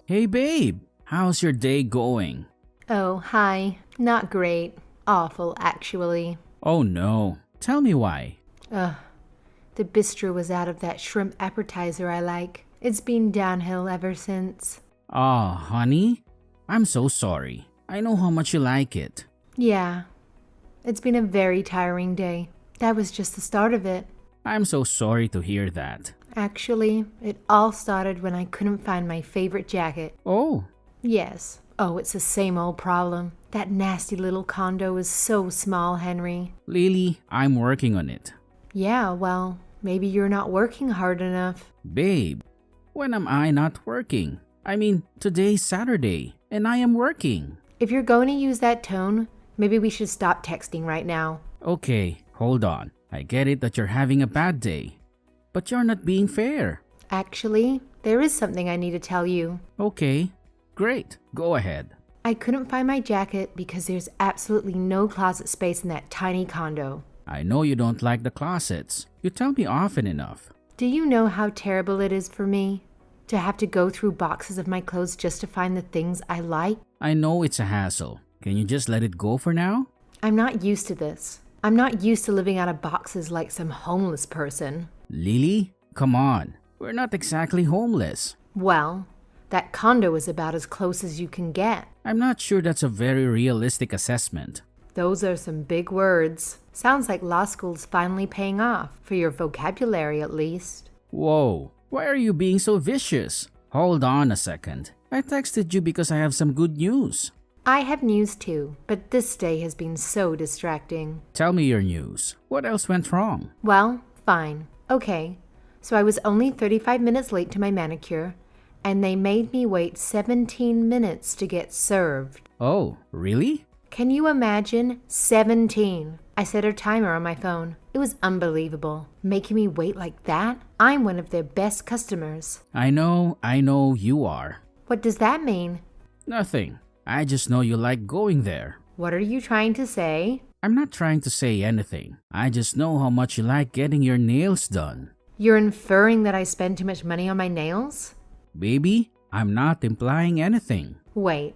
Hey babe, how's your day going? Oh, hi. Not great. Awful, actually. Oh no, tell me why. Ugh. The bistro was out of that shrimp appetizer I like. It's been downhill ever since. Ah, honey, I'm so sorry. I know how much you like it. Yeah. It's been a very tiring day. That was just the start of it. I'm so sorry to hear that. Actually, it all started when I couldn't find my favorite jacket. Oh, Yes. Oh, it's the same old problem. That nasty little condo is so small, Henry. Lily, I'm working on it. Yeah, well, maybe you're not working hard enough. Babe, when am I not working? I mean, today's Saturday, and I am working. If you're going to use that tone, maybe we should stop texting right now. Okay, hold on. I get it that you're having a bad day. But you're not being fair. Actually, there is something I need to tell you. Okay, great. Go ahead. I couldn't find my jacket because there's absolutely no closet space in that tiny condo. I know you don't like the closets. You tell me often enough. Do you know how terrible it is for me to have to go through boxes of my clothes just to find the things I like? I know it's a hassle. Can you just let it go for now? I'm not used to this. I'm not used to living out of boxes like some homeless person. Lily, come on. We're not exactly homeless. Well, that condo is about as close as you can get. I'm not sure that's a very realistic assessment. Those are some big words. Sounds like law school's finally paying off, for your vocabulary at least. Whoa, why are you being so vicious? Hold on a second. I texted you because I have some good news. I have news too, but this day has been so distracting. Tell me your news. What else went wrong? Well, fine. Okay, so I was only 35 minutes late to my manicure, and they made me wait 17 minutes to get served. Oh, really? Can you imagine? 17. I set a timer on my phone. It was unbelievable. Making me wait like that? I'm one of their best customers. I know you are. What does that mean? Nothing. I just know you like going there. What are you trying to say? I'm not trying to say anything. I just know how much you like getting your nails done. You're inferring that I spend too much money on my nails? Baby, I'm not implying anything. Wait.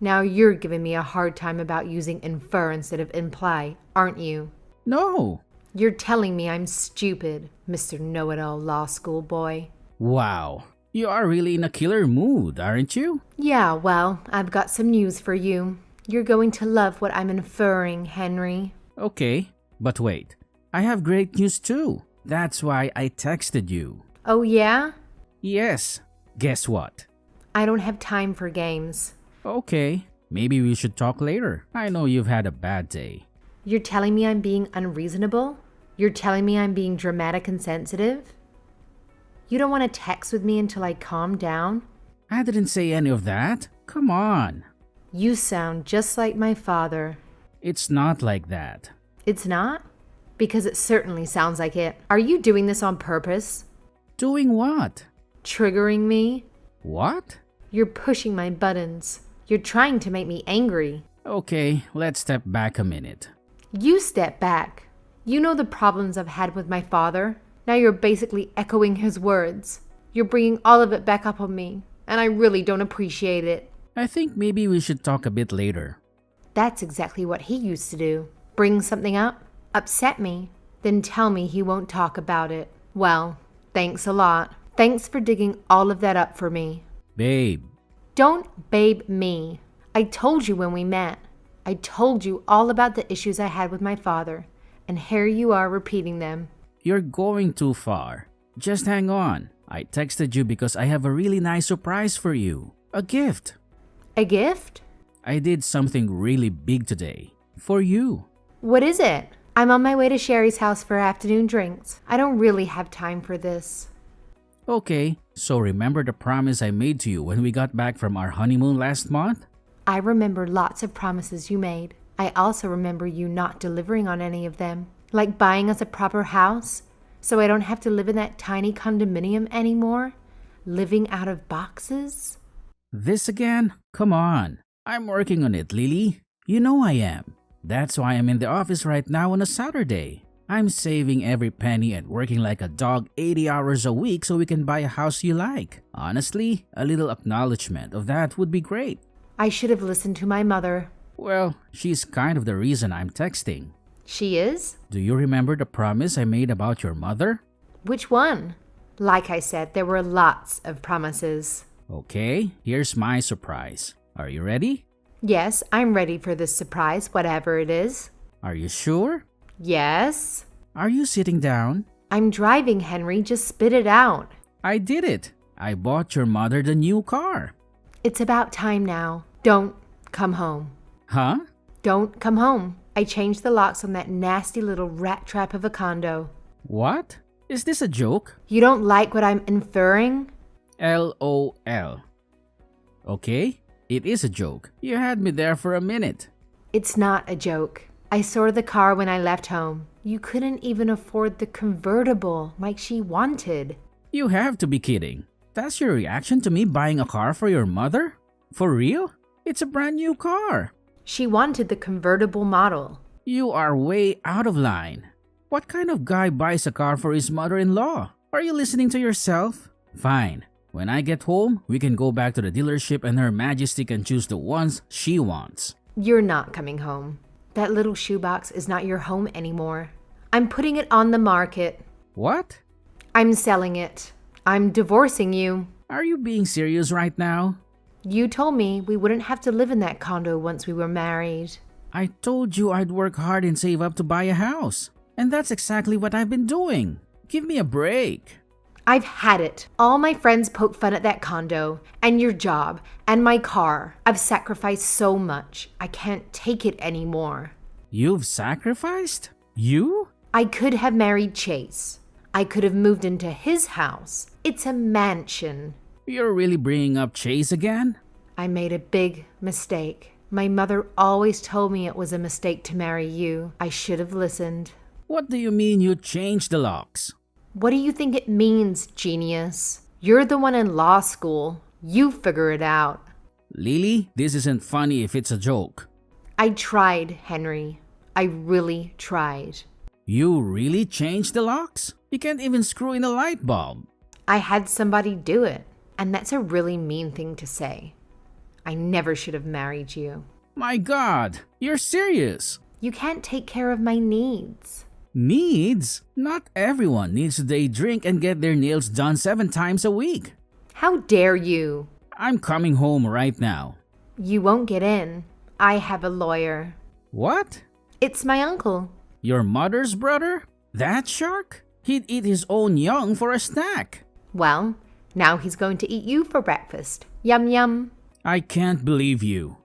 Now you're giving me a hard time about using infer instead of imply, aren't you? No. You're telling me I'm stupid, Mr. Know-It-All Law School boy. Wow. You are really in a killer mood, aren't you? Yeah, well, I've got some news for you. You're going to love what I'm inferring, Henry. Okay, but wait. I have great news too. That's why I texted you. Oh, yeah? Yes. Guess what? I don't have time for games. Okay, maybe we should talk later. I know you've had a bad day. You're telling me I'm being unreasonable? You're telling me I'm being dramatic and sensitive? You don't want to text with me until I calm down? I didn't say any of that. Come on. You sound just like my father. It's not like that. It's not? Because it certainly sounds like it. Are you doing this on purpose? Doing what? Triggering me? What? You're pushing my buttons. You're trying to make me angry. Okay, let's step back a minute. You step back. You know the problems I've had with my father. Now you're basically echoing his words. You're bringing all of it back up on me, and I really don't appreciate it. I think maybe we should talk a bit later. That's exactly what he used to do. Bring something up, upset me, then tell me he won't talk about it. Well, thanks a lot. Thanks for digging all of that up for me. Babe. Don't babe me. I told you when we met. I told you all about the issues I had with my father, and here you are repeating them. You're going too far. Just hang on. I texted you because I have a really nice surprise for you. A gift. A gift? I did something really big today. For you. What is it? I'm on my way to Sherry's house for afternoon drinks. I don't really have time for this. Okay, so remember the promise I made to you when we got back from our honeymoon last month? I remember lots of promises you made. I also remember you not delivering on any of them. Like buying us a proper house, so I don't have to live in that tiny condominium anymore? Living out of boxes? This again? Come on. I'm working on it, Lily. You know I am. That's why I'm in the office right now on a Saturday. I'm saving every penny and working like a dog 80 hours a week so we can buy a house you like. Honestly, a little acknowledgement of that would be great. I should have listened to my mother. Well, she's kind of the reason I'm texting. She is? Do you remember the promise I made about your mother? Which one? Like I said, there were lots of promises. Okay, here's my surprise. Are you ready? Yes, I'm ready for this surprise, whatever it is. Are you sure? Yes. Are you sitting down? I'm driving, Henry. Just spit it out. I did it. I bought your mother the new car. It's about time now. Don't come home. Huh? Don't come home. I changed the locks on that nasty little rat trap of a condo. What? Is this a joke? You don't like what I'm inferring? LOL. Okay, it is a joke. You had me there for a minute. It's not a joke. I saw the car when I left home. You couldn't even afford the convertible like she wanted. You have to be kidding. That's your reaction to me buying a car for your mother? For real? It's a brand new car. She wanted the convertible model. You are way out of line. What kind of guy buys a car for his mother-in-law? Are you listening to yourself? Fine. When I get home, we can go back to the dealership and Her Majesty can choose the ones she wants. You're not coming home. That little shoebox is not your home anymore. I'm putting it on the market. What? I'm selling it. I'm divorcing you. Are you being serious right now? You told me we wouldn't have to live in that condo once we were married. I told you I'd work hard and save up to buy a house. And that's exactly what I've been doing. Give me a break. I've had it. All my friends poke fun at that condo, and your job, and my car. I've sacrificed so much. I can't take it anymore. You've sacrificed? You? I could have married Chase. I could have moved into his house. It's a mansion. You're really bringing up Chase again? I made a big mistake. My mother always told me it was a mistake to marry you. I should have listened. What do you mean you changed the locks? What do you think it means, genius? You're the one in law school. You figure it out. Lily, this isn't funny if it's a joke. I tried, Henry. I really tried. You really changed the locks? You can't even screw in a light bulb. I had somebody do it, and that's a really mean thing to say. I never should have married you. My God, you're serious. You can't take care of my needs. Needs? Not everyone needs to day drink and get their nails done 7 times a week. How dare you? I'm coming home right now. You won't get in. I have a lawyer. What? It's my uncle. Your mother's brother? That shark? He'd eat his own young for a snack. Well, now he's going to eat you for breakfast. Yum yum. I can't believe you.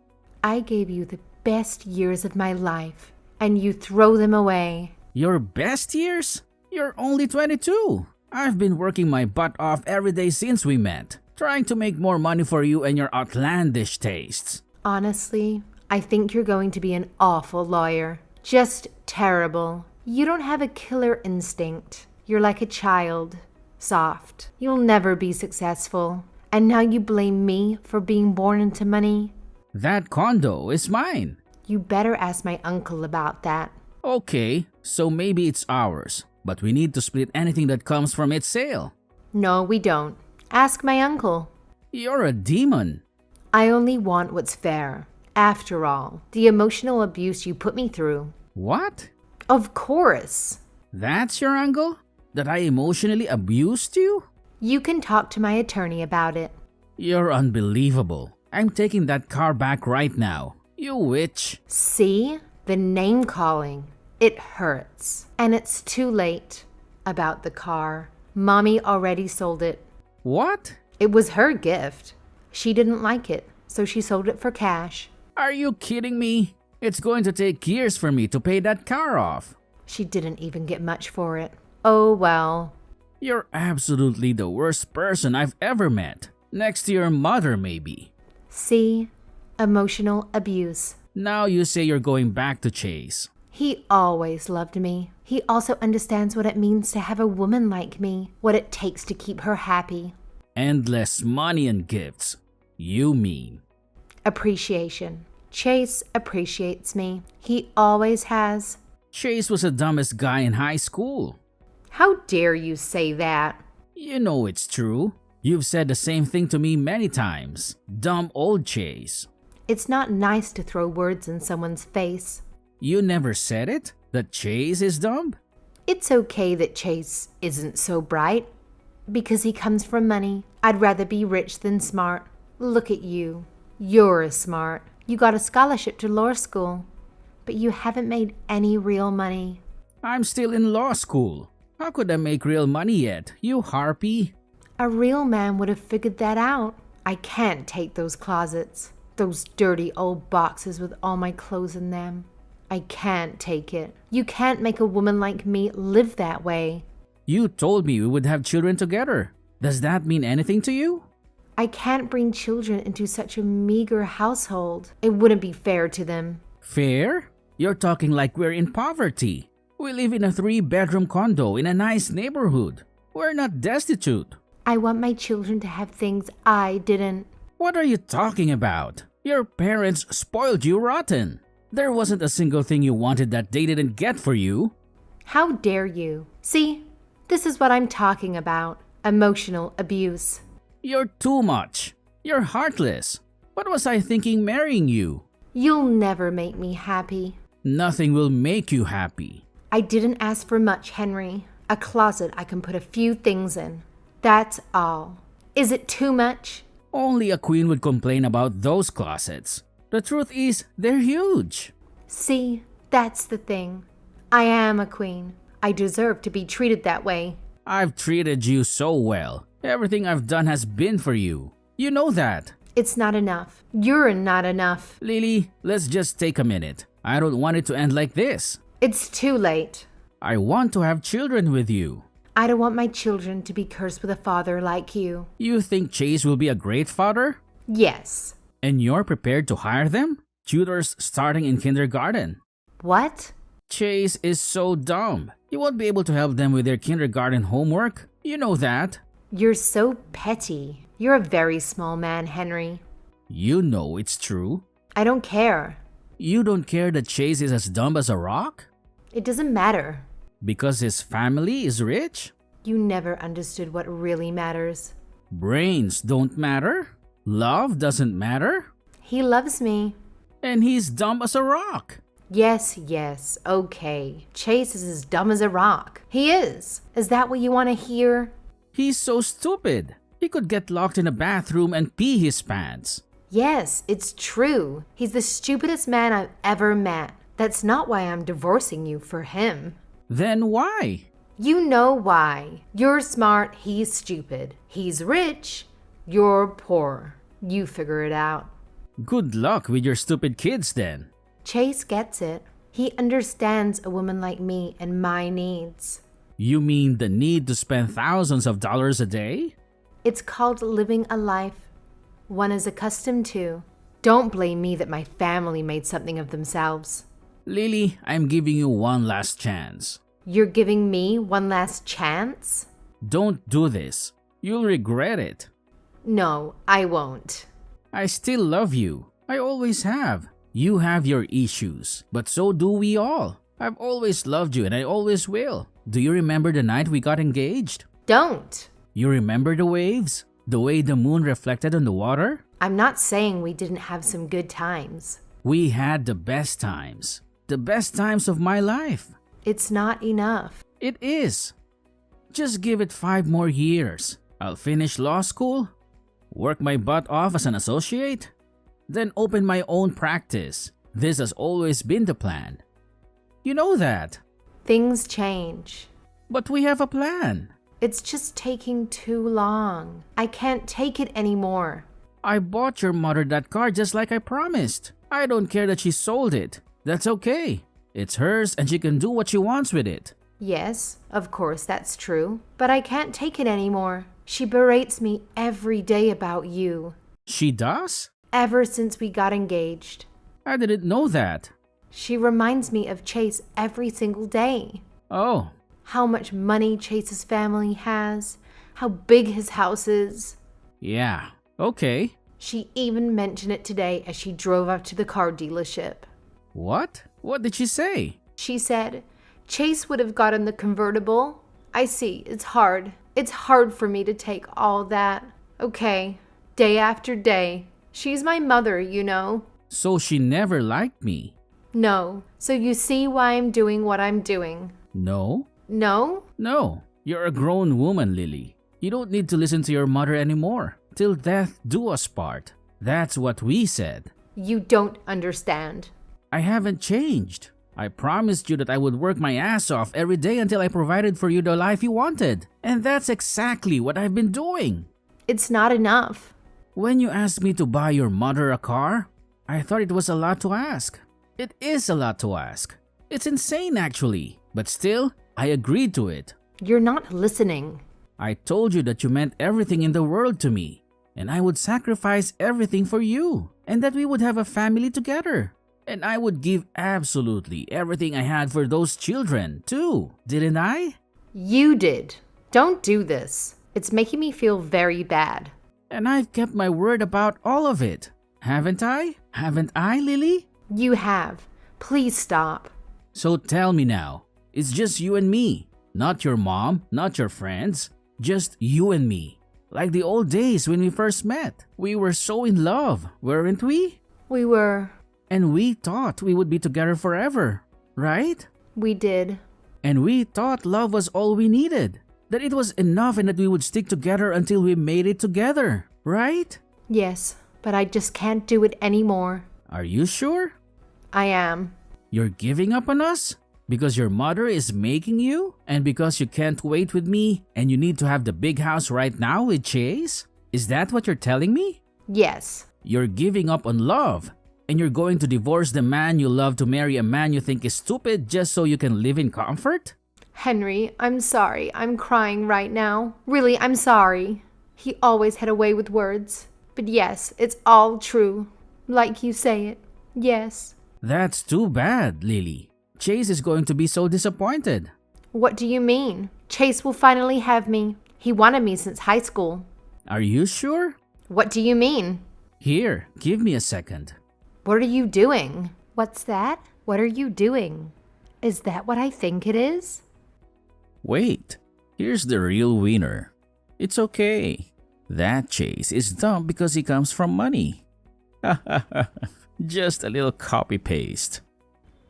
I gave you the best years of my life, and you throw them away. Your best years? You're only 22. I've been working my butt off every day since we met, trying to make more money for you and your outlandish tastes. Honestly, I think you're going to be an awful lawyer. Just terrible. You don't have a killer instinct. You're like a child. Soft. You'll never be successful. And now you blame me for being born into money? That condo is mine. You better ask my uncle about that. Okay, so maybe it's ours, but we need to split anything that comes from its sale. No, we don't. Ask my uncle. You're a demon. I only want what's fair. After all, the emotional abuse you put me through. What? Of course. That's your angle? That I emotionally abused you? You can talk to my attorney about it. You're unbelievable. I'm taking that car back right now. You witch. See? The name calling. It hurts. And it's too late. About the car. Mommy already sold it. What? It was her gift. She didn't like it, so she sold it for cash. Are you kidding me? It's going to take years for me to pay that car off. She didn't even get much for it. Oh well. You're absolutely the worst person I've ever met. Next to your mother, maybe. See? Emotional abuse. Now you say you're going back to Chase. He always loved me. He also understands what it means to have a woman like me, what it takes to keep her happy. Endless money and gifts. You mean. Appreciation. Chase appreciates me. He always has. Chase was the dumbest guy in high school. How dare you say that? You know it's true. You've said the same thing to me many times. Dumb old Chase. It's not nice to throw words in someone's face. You never said it? That Chase is dumb? It's okay that Chase isn't so bright. Because he comes from money. I'd rather be rich than smart. Look at you. You're smart. You got a scholarship to law school. But you haven't made any real money. I'm still in law school. How could I make real money yet, you harpy? A real man would have figured that out. I can't take those closets. Those dirty old boxes with all my clothes in them. I can't take it. You can't make a woman like me live that way. You told me we would have children together. Does that mean anything to you? I can't bring children into such a meager household. It wouldn't be fair to them. Fair? You're talking like we're in poverty. We live in a 3-bedroom condo in a nice neighborhood. We're not destitute. I want my children to have things I didn't. What are you talking about? Your parents spoiled you rotten. There wasn't a single thing you wanted that they didn't get for you. How dare you? See, this is what I'm talking about. Emotional abuse. You're too much. You're heartless. What was I thinking marrying you? You'll never make me happy. Nothing will make you happy. I didn't ask for much, Henry. A closet I can put a few things in. That's all. Is it too much? Only a queen would complain about those closets. The truth is, they're huge. See, that's the thing. I am a queen. I deserve to be treated that way. I've treated you so well. Everything I've done has been for you. You know that. It's not enough. You're not enough. Lily, let's just take a minute. I don't want it to end like this. It's too late. I want to have children with you. I don't want my children to be cursed with a father like you. You think Chase will be a great father? Yes. And you're prepared to hire them? Tutors starting in kindergarten. What? Chase is so dumb. You won't be able to help them with their kindergarten homework. You know that. You're so petty. You're a very small man, Henry. You know it's true. I don't care. You don't care that Chase is as dumb as a rock? It doesn't matter. Because his family is rich? You never understood what really matters. Brains don't matter? Love doesn't matter? He loves me. And he's dumb as a rock. Yes, okay. Chase is as dumb as a rock. He is. Is that what you want to hear? He's so stupid. He could get locked in a bathroom and pee his pants. Yes, it's true. He's the stupidest man I've ever met. That's not why I'm divorcing you for him. Then why? You know why. You're smart, he's stupid. He's rich, you're poor. You figure it out. Good luck with your stupid kids then. Chase gets it. He understands a woman like me and my needs. You mean the need to spend thousands of dollars a day? It's called living a life one is accustomed to. Don't blame me that my family made something of themselves. Lily, I'm giving you one last chance. You're giving me one last chance? Don't do this. You'll regret it. No, I won't. I still love you. I always have. You have your issues, but so do we all. I've always loved you and I always will. Do you remember the night we got engaged? Don't. You remember the waves? The way the moon reflected on the water? I'm not saying we didn't have some good times. We had the best times. The best times of my life. It's not enough. It is. Just give it 5 more years. I'll finish law school, work my butt off as an associate, then open my own practice. This has always been the plan. You know that. Things change. But we have a plan. It's just taking too long. I can't take it anymore. I bought your mother that car just like I promised. I don't care that she sold it. That's okay. It's hers and she can do what she wants with it. Yes, of course that's true. But I can't take it anymore. She berates me every day about you. She does? Ever since we got engaged. I didn't know that. She reminds me of Chase every single day. Oh. How much money Chase's family has. How big his house is. Yeah, okay. She even mentioned it today as she drove up to the car dealership. What? What did she say? She said, Chase would have gotten the convertible. I see, it's hard. It's hard for me to take all that. Okay, day after day. She's my mother, you know. So she never liked me. No, so you see why I'm doing what I'm doing. No? No? No. You're a grown woman, Lily. You don't need to listen to your mother anymore. Till death do us part. That's what we said. You don't understand. I haven't changed. I promised you that I would work my ass off every day until I provided for you the life you wanted. And that's exactly what I've been doing. It's not enough. When you asked me to buy your mother a car, I thought it was a lot to ask. It is a lot to ask. It's insane actually. But still, I agreed to it. You're not listening. I told you that you meant everything in the world to me. And I would sacrifice everything for you. And that we would have a family together. And I would give absolutely everything I had for those children, too. Didn't I? You did. Don't do this. It's making me feel very bad. And I've kept my word about all of it. Haven't I? Haven't I, Lily? You have. Please stop. So tell me now. It's just you and me. Not your mom, not your friends. Just you and me. Like the old days when we first met. We were so in love, weren't we? We were. And we thought we would be together forever, right? We did. And we thought love was all we needed. That it was enough and that we would stick together until we made it together, right? Yes, but I just can't do it anymore. Are you sure? I am. You're giving up on us? Because your mother is making you? And because you can't wait with me and you need to have the big house right now with Chase? Is that what you're telling me? Yes. You're giving up on love. And you're going to divorce the man you love to marry a man you think is stupid just so you can live in comfort? Henry, I'm sorry. I'm crying right now. Really, I'm sorry. He always had a way with words. But yes, it's all true. Like you say it. Yes. That's too bad, Lily. Chase is going to be so disappointed. What do you mean? Chase will finally have me. He wanted me since high school. Are you sure? What do you mean? Here, give me a second. What are you doing? What's that? What are you doing? Is that what I think it is? Wait, here's the real winner. It's okay. That Chase is dumb because he comes from money. Just a little copy-paste.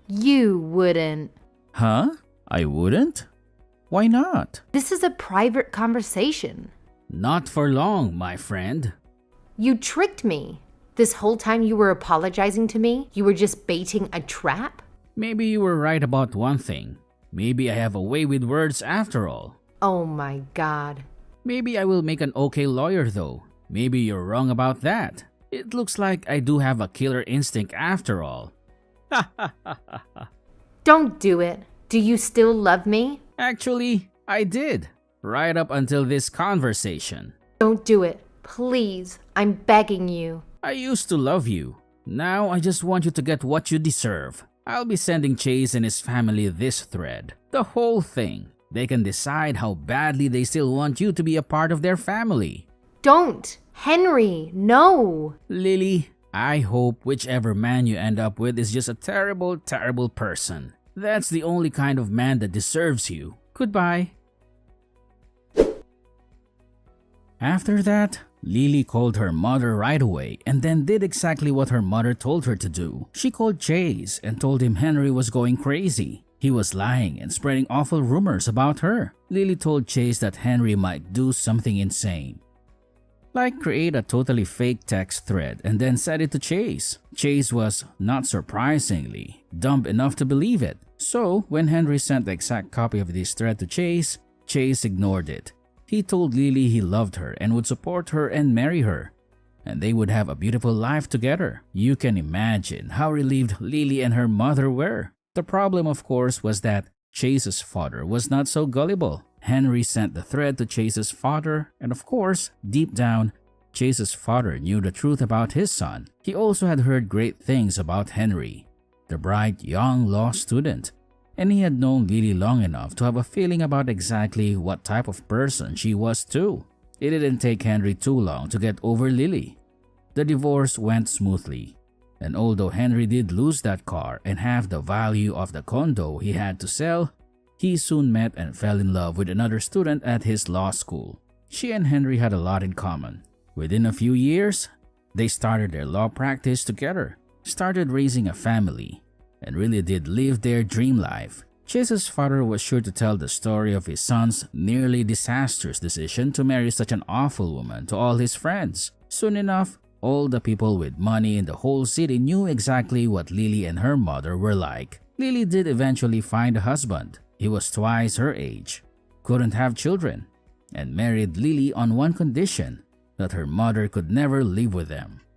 You wouldn't. Huh? I wouldn't? Why not? This is a private conversation. Not for long, my friend. You tricked me. This whole time you were apologizing to me, you were just baiting a trap? Maybe you were right about one thing. Maybe I have a way with words after all. Oh my God. Maybe I will make an okay lawyer though. Maybe you're wrong about that. It looks like I do have a killer instinct after all. Don't do it. Do you still love me? Actually, I did. Right up until this conversation. Don't do it. Please. I'm begging you. I used to love you. Now I just want you to get what you deserve. I'll be sending Chase and his family this thread. The whole thing. They can decide how badly they still want you to be a part of their family. Don't! Henry, no! Lily, I hope whichever man you end up with is just a terrible, terrible person. That's the only kind of man that deserves you. Goodbye. After that, Lily called her mother right away and then did exactly what her mother told her to do. She called Chase and told him Henry was going crazy. He was lying and spreading awful rumors about her. Lily told Chase that Henry might do something insane, like create a totally fake text thread and then send it to Chase. Chase was, not surprisingly, dumb enough to believe it. So, when Henry sent the exact copy of this thread to Chase, Chase ignored it. He told Lily he loved her and would support her and marry her, and they would have a beautiful life together. You can imagine how relieved Lily and her mother were. The problem, of course, was that Chase's father was not so gullible. Henry sent the thread to Chase's father, and of course, deep down, Chase's father knew the truth about his son. He also had heard great things about Henry, the bright young law student, and he had known Lily long enough to have a feeling about exactly what type of person she was too. It didn't take Henry too long to get over Lily. The divorce went smoothly, And although Henry did lose that car and half the value of the condo he had to sell, he soon met and fell in love with another student at his law school. She and Henry had a lot in common. Within a few years, they started their law practice together, started raising a family, and really did live their dream life. Chase's father was sure to tell the story of his son's nearly disastrous decision to marry such an awful woman to all his friends. Soon enough, all the people with money in the whole city knew exactly what Lily and her mother were like. Lily did eventually find a husband. He was twice her age, couldn't have children, and married Lily on one condition, that her mother could never live with them.